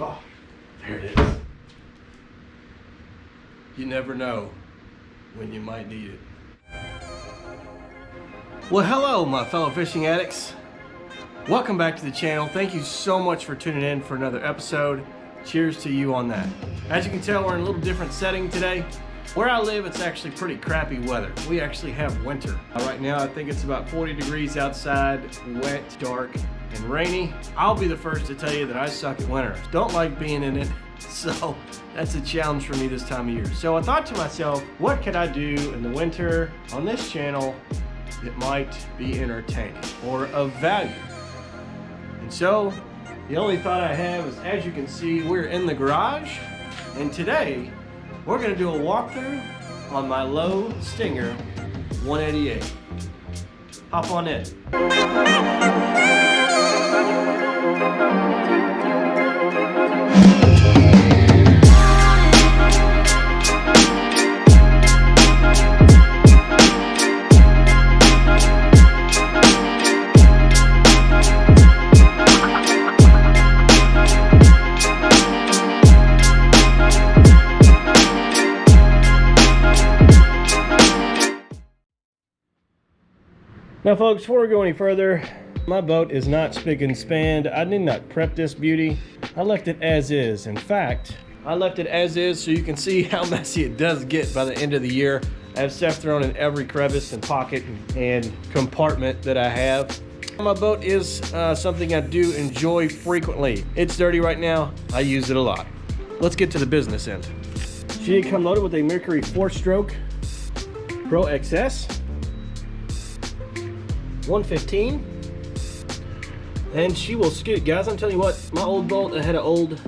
Oh, there it is. You never know when you might need it. Well, hello, my fellow fishing addicts. Welcome back to the channel. Thank you so much for tuning in for another episode. Cheers to you on that. As you can tell, we're in a little different setting today. Where I live, it's actually pretty crappy weather. We actually have winter. Right now, I think it's about 40 degrees outside, wet, dark, and rainy. I'll be the first to tell you that I suck at winter. Don't like being in it, so that's a challenge for me this time of year. So I thought to myself, what could I do in the winter on this channel that might be entertaining or of value? And so, the only thought I have is, as you can see, we're in the garage, and today, we're going to do a walkthrough on my Lowe Stinger 188. Hop on in. Now folks, before we go any further, my boat is not spick and span. I did not prep this beauty. I left it as is. In fact, I left it as is so you can see how messy it does get by the end of the year. I have stuff thrown in every crevice and pocket and compartment that I have. My boat is something I do enjoy frequently. It's dirty right now. I use it a lot. Let's get to the business end. She did come loaded with a Mercury 4-stroke Pro XS. 115, and she will skid. Guys, I'm telling you what, my old boat, I had an old,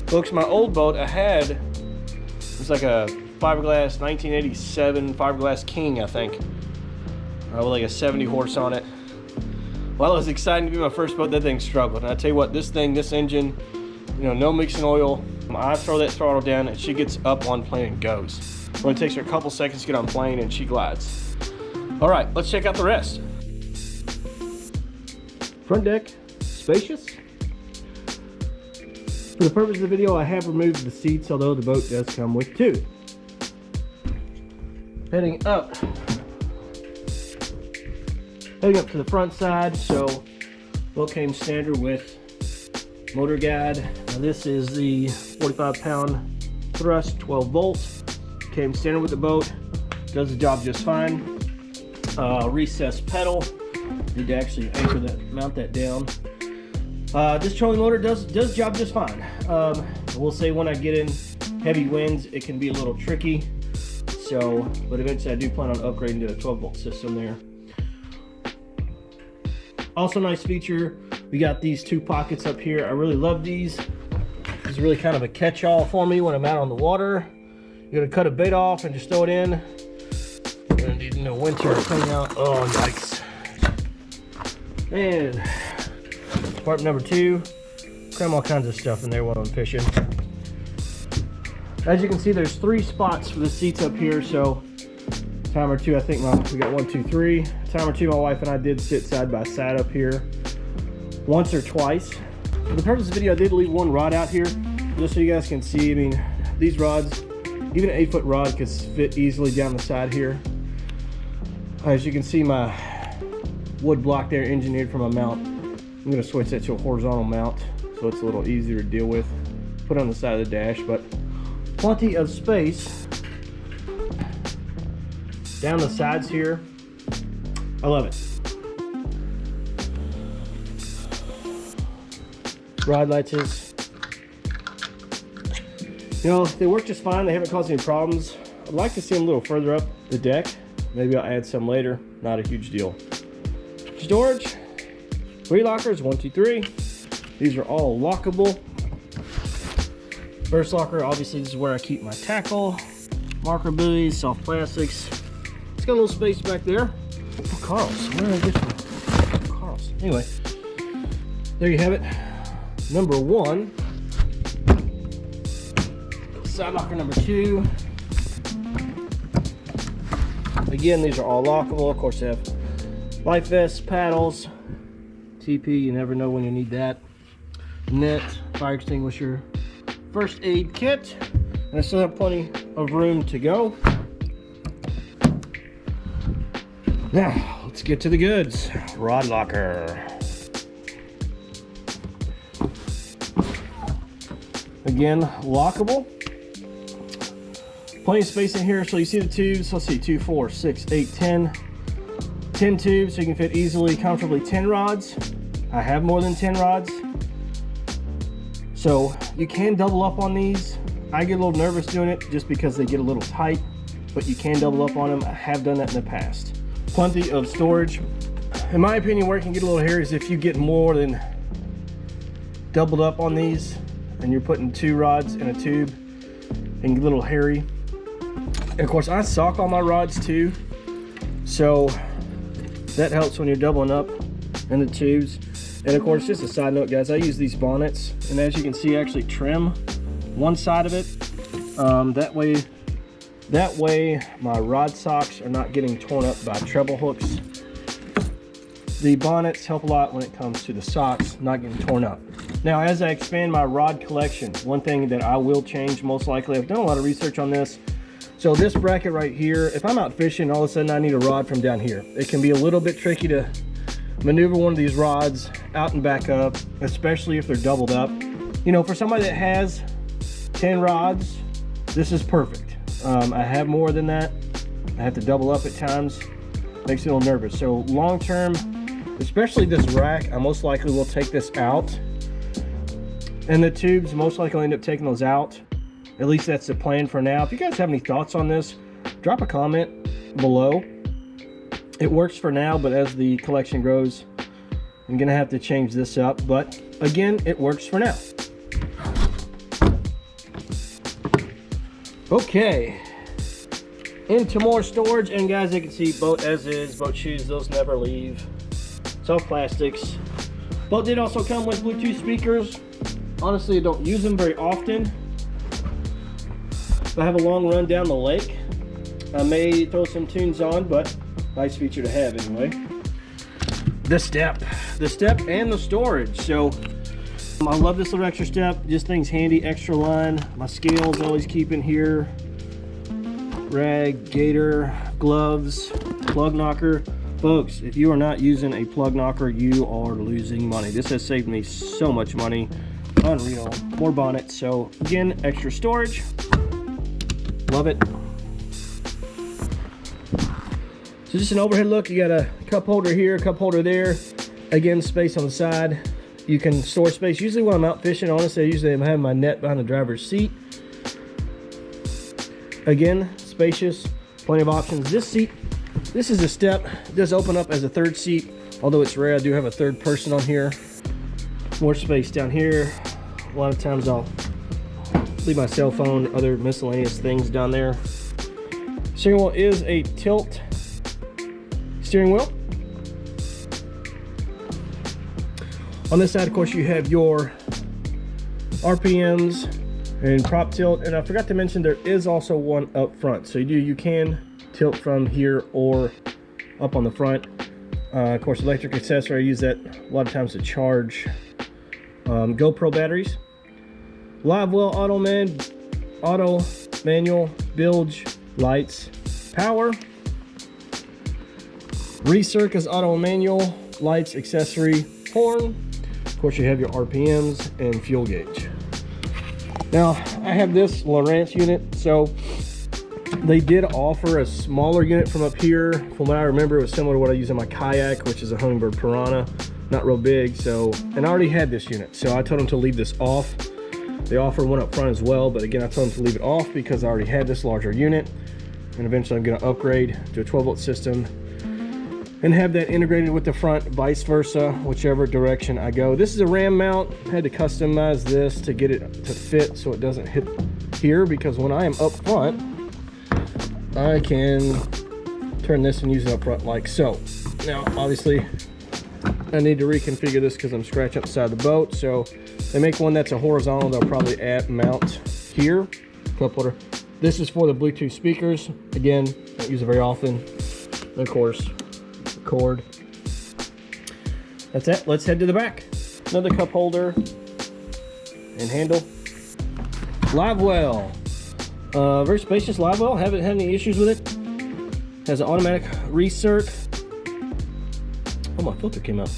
folks, my old boat I had, it was like a fiberglass 1987 fiberglass King, I think, with like a 70 horse on it. While it was exciting to be my first boat, that thing struggled. And I tell you what, this thing, this engine, you know, no mixing oil. I throw that throttle down and she gets up on plane and goes. It only takes her a couple seconds to get on plane and she glides. All right, let's check out the rest. Front deck, spacious. For the purpose of the video, I have removed the seats, although the boat does come with two. Heading up to the front side, so boat came standard with motor guide. Now this is the 45-pound thrust, 12 volts. Came standard with the boat, does the job just fine. Recessed pedal. Need to actually anchor that, mount that down. This trolling motor does job just fine. I will say when I get in heavy winds, it can be a little tricky. So, but eventually I do plan on upgrading to a 12-volt system there. Also, nice feature, we got these two pockets up here. I really love these. This is really kind of a catch-all for me when I'm out on the water. You're gonna cut a bait off and just throw it in. Gonna need no winter coming out. Oh, yikes. And compartment number 2, cram all kinds of stuff in there while I'm fishing. As you can see, there's 3 spots for the seats up here. So timer 2, I think we got 1, 2, 3. Timer 2, my wife and I did sit side by side up here once or twice. For the purpose of the video, I did leave one rod out here just so you guys can see. I mean, these rods, even an 8-foot rod could fit easily down the side here. As you can see, my wood block there engineered for my mount. I'm going to switch that to a horizontal mount so it's a little easier to deal with. Put it on the side of the dash, but plenty of space down the sides here. I love it. Rod latches. You know, they work just fine. They haven't caused any problems. I'd like to see them a little further up the deck. Maybe I'll add some later. Not a huge deal. Storage. 3 lockers, 1, 2, 3. These are all lockable. First locker, obviously this is where I keep my tackle. Marker buoys, soft plastics. It's got a little space back there. Oh, Carl's. Where did I get from? Carl's. Anyway, there you have it. Number 1. Side locker number 2. Again, these are all lockable. Of course, they have life vests, paddles, TP. You never know when you need that. net, fire extinguisher, first aid kit, and I still have plenty of room to go. Now, let's get to the goods. Rod locker. Again, lockable. Plenty of space in here. So you see the tubes. Let's see, 2, 4, 6, 8, 10. 10 tubes, so you can fit easily, comfortably 10 rods. I have more than 10 rods. So you can double up on these. I get a little nervous doing it just because they get a little tight, but you can double up on them. I have done that in the past. Plenty of storage. In my opinion, where it can get a little hairy is if you get more than doubled up on these and you're putting 2 rods in a tube, and get a little hairy. And of course, I sock all my rods too, so that helps when you're doubling up in the tubes. And of course, just a side note, guys, I use these bonnets, and as you can see, I actually trim one side of it. That way my rod socks are not getting torn up by treble hooks. The bonnets help a lot when it comes to the socks not getting torn up. Now, as I expand my rod collection, one thing that I will change most likely, I've done a lot of research on this. So this bracket right here, if I'm out fishing, all of a sudden I need a rod from down here. It can be a little bit tricky to maneuver one of these rods out and back up, especially if they're doubled up. You know, for somebody that has 10 rods, this is perfect. I have more than that. I have to double up at times. Makes me a little nervous. So long term, especially this rack, I most likely will take this out. And the tubes, most likely I'll end up taking those out. At least that's the plan for now. If you guys have any thoughts on this, drop a comment below. It works for now, but as the collection grows, I'm gonna have to change this up. But again, it works for now. Okay, into more storage. And guys, you can see boat as is, boat shoes, those never leave. It's all plastics. Boat did also come with Bluetooth speakers. Honestly, I don't use them very often. If I have a long run down the lake, I may throw some tunes on, but nice feature to have anyway. The step and the storage. So I love this little extra step. Just things handy, extra line. My scales always keep in here. Rag, gator, gloves, plug knocker. Folks, if you are not using a plug knocker, you are losing money. This has saved me so much money. Unreal. More bonnets. So again, extra storage. Love it. So just an overhead look. You got a cup holder here, cup holder there. Again, space on the side. You can store space. Usually when I'm out fishing, honestly, I usually have my net behind the driver's seat. Again, spacious, plenty of options. This seat, this is a step. It does open up as a third seat, although it's rare. I do have a third person on here. More space down here. A lot of times I'll leave my cell phone, other miscellaneous things down there. Steering wheel is a tilt steering wheel. On this side, of course, you have your RPMs and prop tilt. And I forgot to mention there is also one up front. So you can tilt from here or up on the front. Of course, electric accessory, I use that a lot of times to charge GoPro batteries. Live well auto manual, bilge, lights, power. Recircus auto manual, lights, accessory, horn. Of course, you have your RPMs and fuel gauge. Now, I have this Lowrance unit, so they did offer a smaller unit from up here. From what I remember, it was similar to what I use in my kayak, which is a Humminbird Piranha, not real big. So, and I already had this unit, so I told them to leave this off. They offer one up front as well, but again, I told them to leave it off because I already had this larger unit, and eventually I'm going to upgrade to a 12-volt system and have that integrated with the front, vice versa, whichever direction I go. This is a ram mount. I had to customize this to get it to fit so it doesn't hit here, because when I am up front, I can turn this and use it up front like so. Now, obviously, I need to reconfigure this because I'm scratching up the side of the boat. So they make one that's a horizontal. They'll probably mount here. Cup holder. This is for the Bluetooth speakers. Again, don't use it very often. And of course, cord. That's it. Let's head to the back. Another cup holder. and handle. Live well. Very spacious live well. Haven't had any issues with it. Has an automatic recirc. Oh, my filter came out.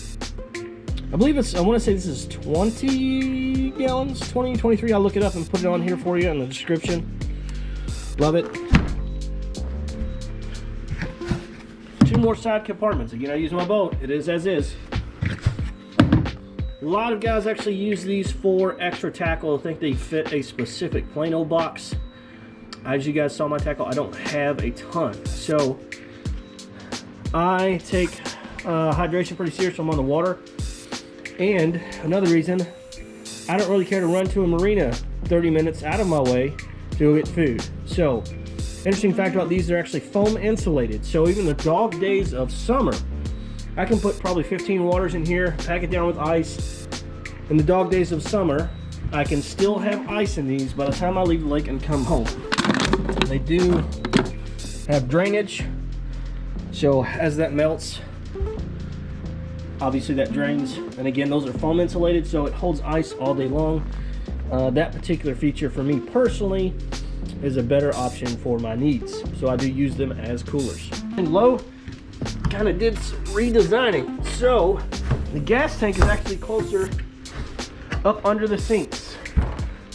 I believe it's, I want to say this is 20 gallons, 20, 23. I'll look it up and put it on here for you in the description. Love it. 2 more side compartments. Again, I use my boat. It is as is. A lot of guys actually use these for extra tackle. I think they fit a specific Plano box. As you guys saw my tackle, I don't have a ton. So I take hydration pretty serious when I'm on the water. And another reason, I don't really care to run to a marina 30 minutes out of my way to go get food. So, interesting fact about these, they're actually foam insulated. So even the dog days of summer, I can put probably 15 waters in here, pack it down with ice. In the dog days of summer, I can still have ice in these by the time I leave the lake and come home. They do have drainage, so as that melts, obviously that drains. And again, those are foam insulated, so it holds ice all day long. That particular feature for me personally is a better option for my needs. So I do use them as coolers. And Lowe kind of did some redesigning. So the gas tank is actually closer up under the sinks.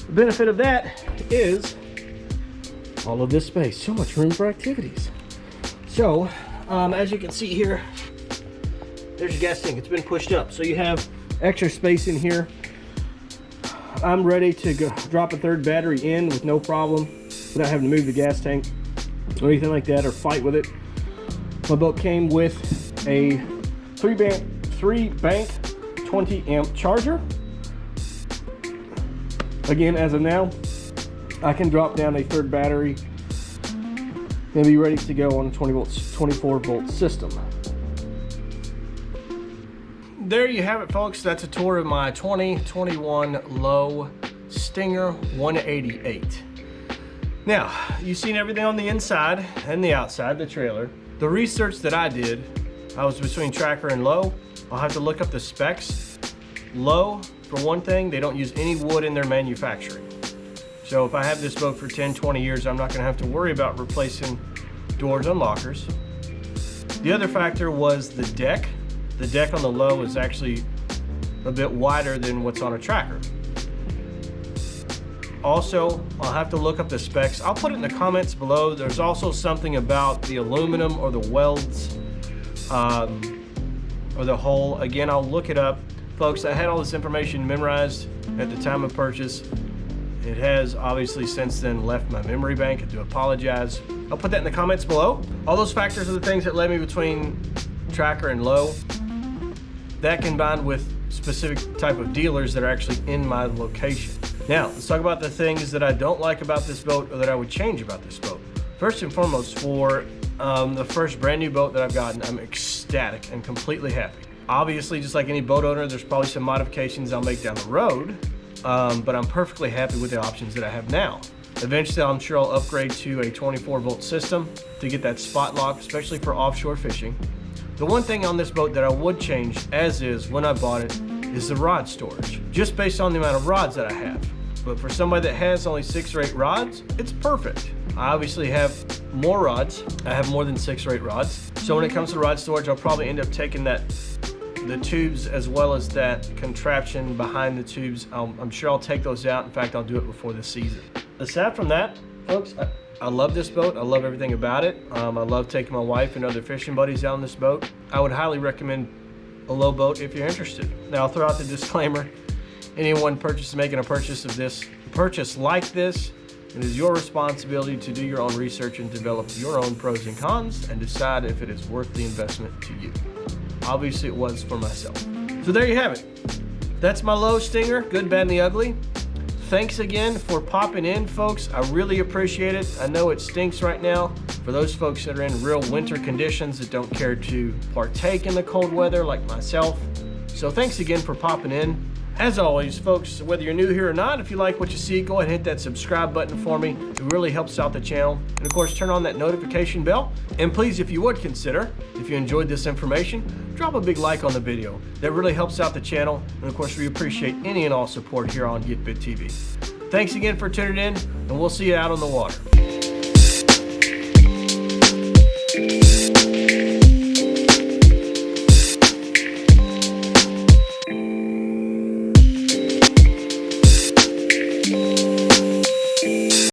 The benefit of that is all of this space. So much room for activities. So as you can see here, there's your gas tank. It's been pushed up, so you have extra space in here. I'm ready to go drop a 3rd battery in with no problem, without having to move the gas tank or anything like that, or fight with it. My boat came with a 3-bank 20 amp charger. Again, as of now, I can drop down a 3rd battery and be ready to go on a 24 volt system. There you have it, folks. That's a tour of my 2021 Lowe Stinger 188. Now, you've seen everything on the inside and the outside, the trailer. The research that I did, I was between Tracker and Lowe. I'll have to look up the specs. Lowe, for one thing, they don't use any wood in their manufacturing. So if I have this boat for 10, 20 years, I'm not gonna have to worry about replacing doors and lockers. The other factor was the deck. The deck on the Lowe is actually a bit wider than what's on a Tracker. Also, I'll have to look up the specs. I'll put it in the comments below. There's also something about the aluminum or the welds or the hull. Again, I'll look it up. Folks, I had all this information memorized at the time of purchase. It has obviously since then left my memory bank. I do apologize. I'll put that in the comments below. All those factors are the things that led me between Tracker and Lowe. That combined with specific type of dealers that are actually in my location. Now, let's talk about the things that I don't like about this boat or that I would change about this boat. First and foremost, for the first brand new boat that I've gotten, I'm ecstatic and completely happy. Obviously, just like any boat owner, there's probably some modifications I'll make down the road, but I'm perfectly happy with the options that I have now. Eventually, I'm sure I'll upgrade to a 24 volt system to get that spot lock, especially for offshore fishing. The one thing on this boat that I would change as is when I bought it is the rod storage, just based on the amount of rods that I have. But for somebody that has only 6 or 8 rods, it's perfect. I obviously have more rods. I have more than 6 or 8 rods. So when it comes to rod storage, I'll probably end up taking the tubes as well as that contraption behind the tubes. I'm sure I'll take those out. In fact, I'll do it before the season. Aside from that, folks, I love this boat. I love everything about it. I love taking my wife and other fishing buddies out on this boat. I would highly recommend a Lowe boat if you're interested. Now, I'll throw out the disclaimer. Anyone making a purchase like this, it is your responsibility to do your own research and develop your own pros and cons and decide if it is worth the investment to you. Obviously, it was for myself. So there you have it. That's my Lowe Stinger, good, bad, and the ugly. Thanks again for popping in, folks. I really appreciate it. I know it stinks right now for those folks that are in real winter conditions that don't care to partake in the cold weather like myself. So thanks again for popping in. As always, folks, whether you're new here or not, if you like what you see, go ahead and hit that subscribe button for me. It really helps out the channel. And of course, turn on that notification bell. And please, if you would consider, if you enjoyed this information, drop a big like on the video. That really helps out the channel. And of course, we appreciate any and all support here on Get Fit TV. Thanks again for tuning in, and we'll see you out on the water.